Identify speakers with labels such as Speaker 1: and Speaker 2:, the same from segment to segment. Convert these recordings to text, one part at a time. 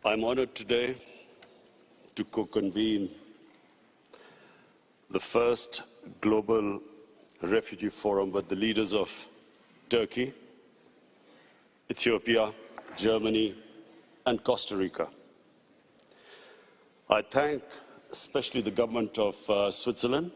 Speaker 1: I'm honored today to co-convene the first global refugee forum with the leaders of Turkey, Ethiopia, Germany, and Costa Rica. I thank especially the government of Switzerland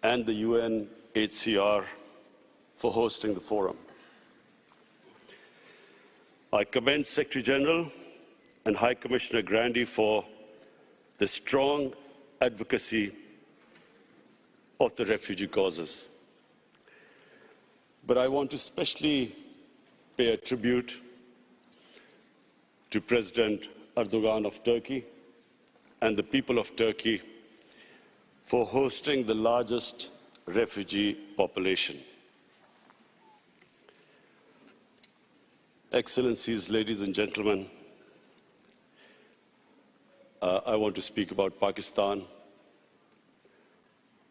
Speaker 1: and the UNHCR for hosting the forum. I commend Secretary General and High Commissioner Grandi for the strong advocacy of the refugee causes. But I want to especially pay a tribute to President Erdogan of Turkey and the people of Turkey for hosting the largest refugee population. Excellencies, ladies and gentlemen, I want to speak about Pakistan.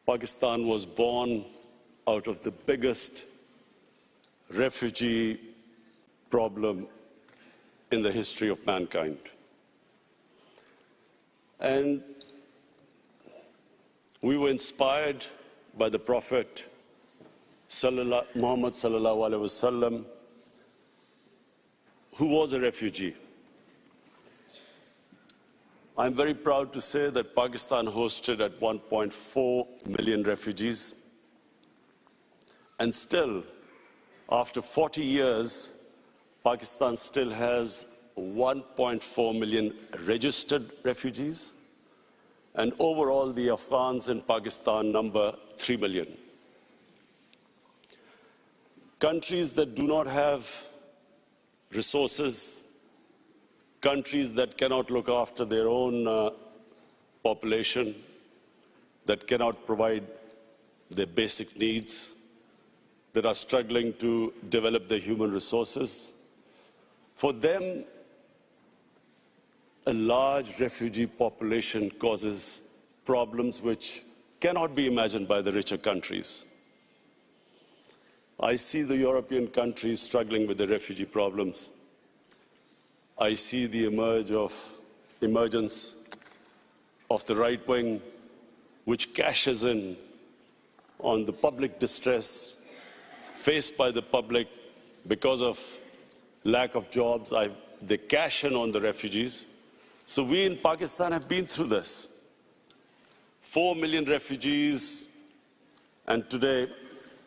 Speaker 1: Pakistan was born out of the biggest refugee problem in the history of mankind. And we were inspired by the Prophet Muhammad sallallahu alaihi wasallam, who was a refugee. I'm very proud to say that Pakistan hosted at 1.4 million refugees. And still, after 40 years, Pakistan still has 1.4 million registered refugees. And overall, the Afghans in Pakistan number 3 million. Countries that do not have resources, countries that cannot look after their own population, that cannot provide their basic needs, that are struggling to develop their human resources. For them, a large refugee population causes problems which cannot be imagined by the richer countries. I see the European countries struggling with the refugee problems. I see the emergence of the right wing, which cashes in on the public distress faced by the public because of lack of jobs. They cash in on the refugees. So we in Pakistan have been through this. 4 million refugees, and today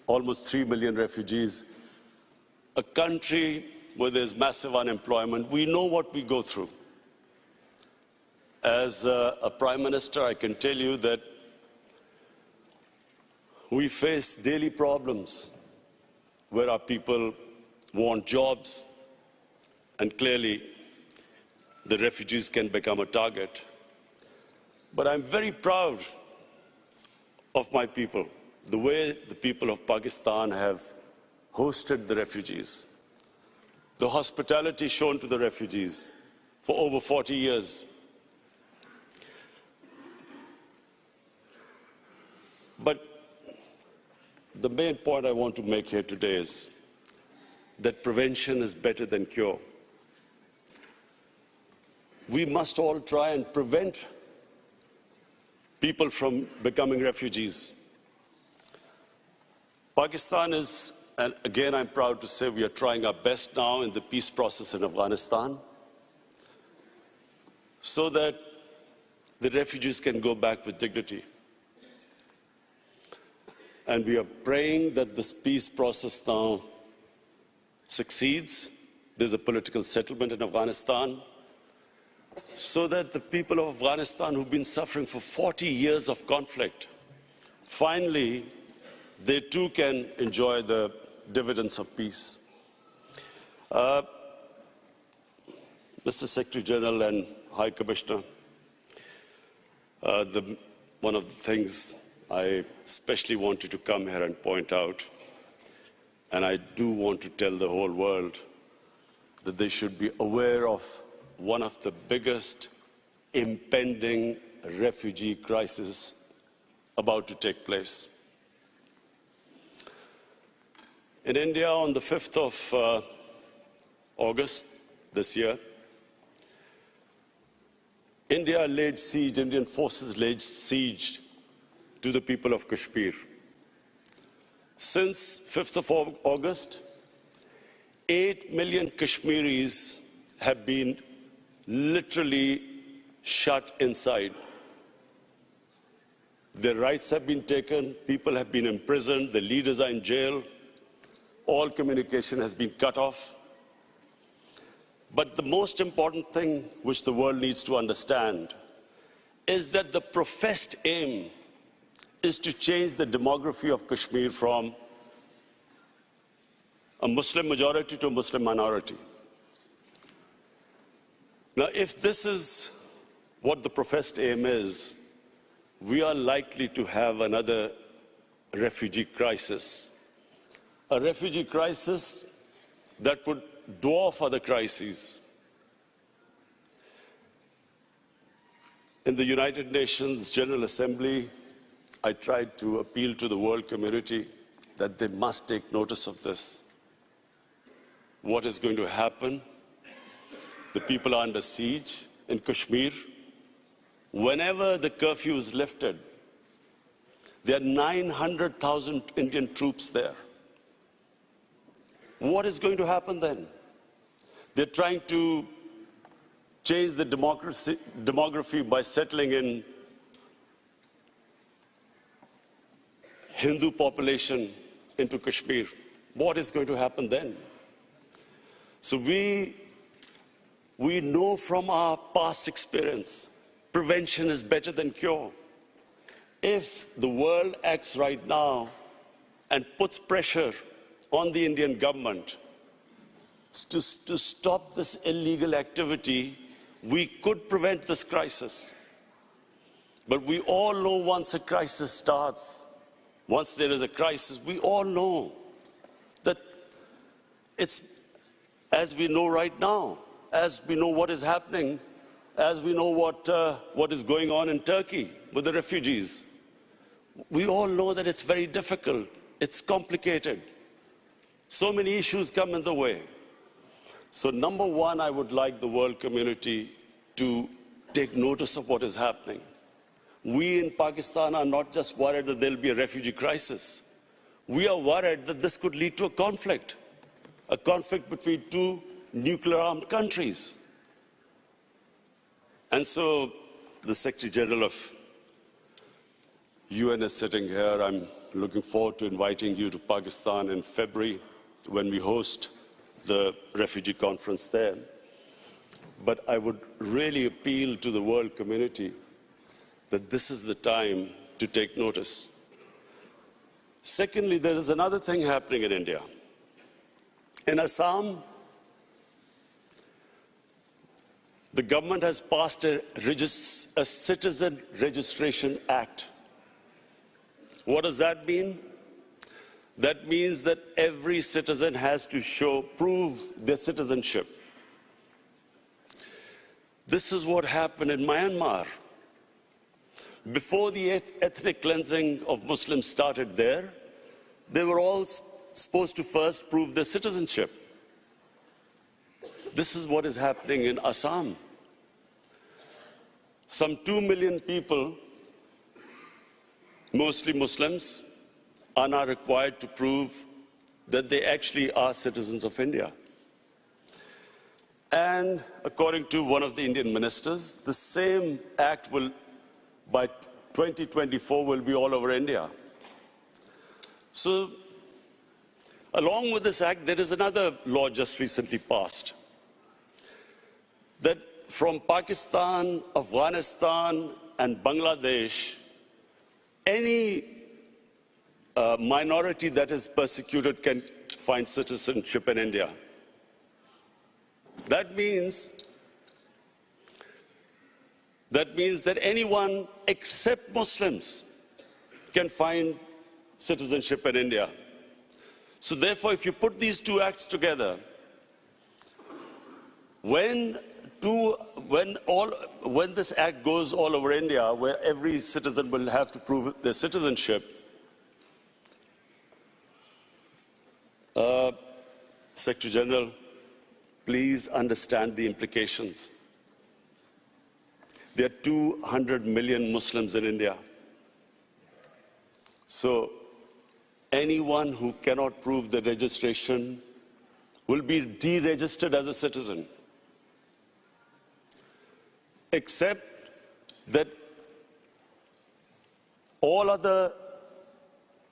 Speaker 1: almost 3 million refugees. A country where there's massive unemployment. We know what we go through. As a Prime Minister, I can tell you that we face daily problems where our people want jobs, and clearly the refugees can become a target. But I'm very proud of my people, the way the people of Pakistan have hosted the refugees, the hospitality shown to the refugees for over 40 years. But the main point I want to make here today is that prevention is better than cure. We must all try and prevent people from becoming refugees. Pakistan is, and again I'm proud to say, we are trying our best now in the peace process in Afghanistan so that the refugees can go back with dignity. And we are praying that this peace process now succeeds. There's a political settlement in Afghanistan, so that the people of Afghanistan who've been suffering for 40 years of conflict, finally, they too can enjoy the dividends of peace. Mr. Secretary General and High Commissioner, one of the things I especially wanted to come here and point out, and I do want to tell the whole world that they should be aware of one of the biggest impending refugee crises about to take place. In India, on the 5th of August this year, Indian forces laid siege to the people of Kashmir. Since 5th of August, 8 million Kashmiris have been literally shut inside. Their rights have been taken, people have been imprisoned, the leaders are in jail, all communication has been cut off. But the most important thing which the world needs to understand is that the professed aim is to change the demography of Kashmir from a Muslim majority to a Muslim minority. Now, if this is what the professed aim is, we are likely to have another refugee crisis. A refugee crisis that would dwarf other crises. In the United Nations General Assembly, I tried to appeal to the world community that they must take notice of this. What is going to happen? The people are under siege in Kashmir. Whenever the curfew is lifted, there are 900,000 Indian troops there. What is going to happen then? They're trying to change the demography by settling in Hindu population into Kashmir. What is going to happen then? So we know from our past experience, prevention is better than cure. If the world acts right now and puts pressure on the Indian government to stop this illegal activity, we could prevent this crisis. But we all know once a crisis starts, once there is a crisis, we all know that it's, as we know right now, as we know what is happening, as we know what is going on in Turkey with the refugees, we all know that it's very difficult, it's complicated. So many issues come in the way. So number one, I would like the world community to take notice of what is happening. We in Pakistan are not just worried that there will be a refugee crisis. We are worried that this could lead to a conflict between two nuclear-armed countries. And so the Secretary General of UN is sitting here. I'm looking forward to inviting you to Pakistan in February when we host the refugee conference there. But I would really appeal to the world community that this is the time to take notice. Secondly, there is another thing happening in India. In Assam, the government has passed a Citizen Registration Act. What does that mean? That means that every citizen has to prove their citizenship. This is what happened in Myanmar. Before the ethnic cleansing of Muslims started there, they were all supposed to first prove their citizenship. This is what is happening in Assam. Some 2 million people, mostly Muslims, are now required to prove that they actually are citizens of India. And according to one of the Indian ministers, the same act will, by 2024, will be all over India. So, along with this act, there is another law just recently passed, that from Pakistan, Afghanistan, and Bangladesh, any minority that is persecuted can find citizenship in India. That means that anyone except Muslims can find citizenship in India. So therefore, if you put these two acts together, when this act goes all over India, where every citizen will have to prove their citizenship, Secretary General, please understand the implications. There are 200 million Muslims in India. So anyone who cannot prove the registration will be deregistered as a citizen, except that all other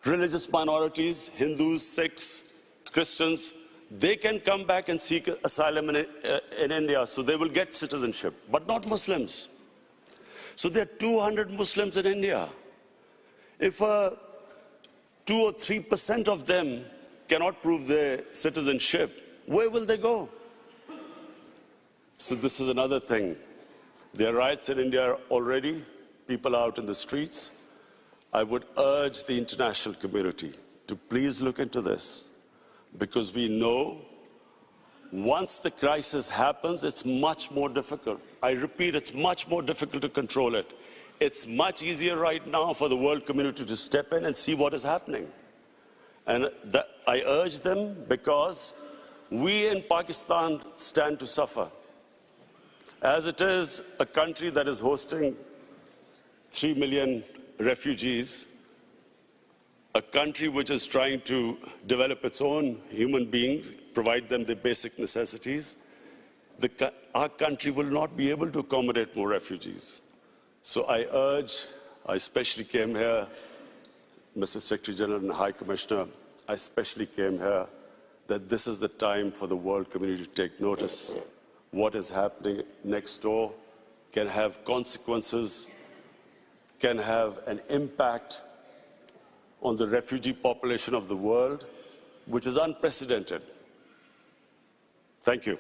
Speaker 1: religious minorities, Hindus, Sikhs, Christians, they can come back and seek asylum in India, so they will get citizenship, but not Muslims. So there are 200 Muslims in India. If 2 or 3% of them cannot prove their citizenship, where will they go? So this is another thing. There are riots in India already, people are out in the streets. I would urge the international community to please look into this, because we know once the crisis happens, it's much more difficult. I repeat, it's much more difficult to control it. It's much easier right now for the world community to step in and see what is happening. And I urge them, because we in Pakistan stand to suffer. As it is a country that is hosting 3 million refugees, a country which is trying to develop its own human beings, provide them the basic necessities, our country will not be able to accommodate more refugees. So I especially came here, Mr. Secretary General and High Commissioner, I especially came here that this is the time for the world community to take notice. What is happening next door can have consequences, can have an impact on the refugee population of the world, which is unprecedented. Thank you.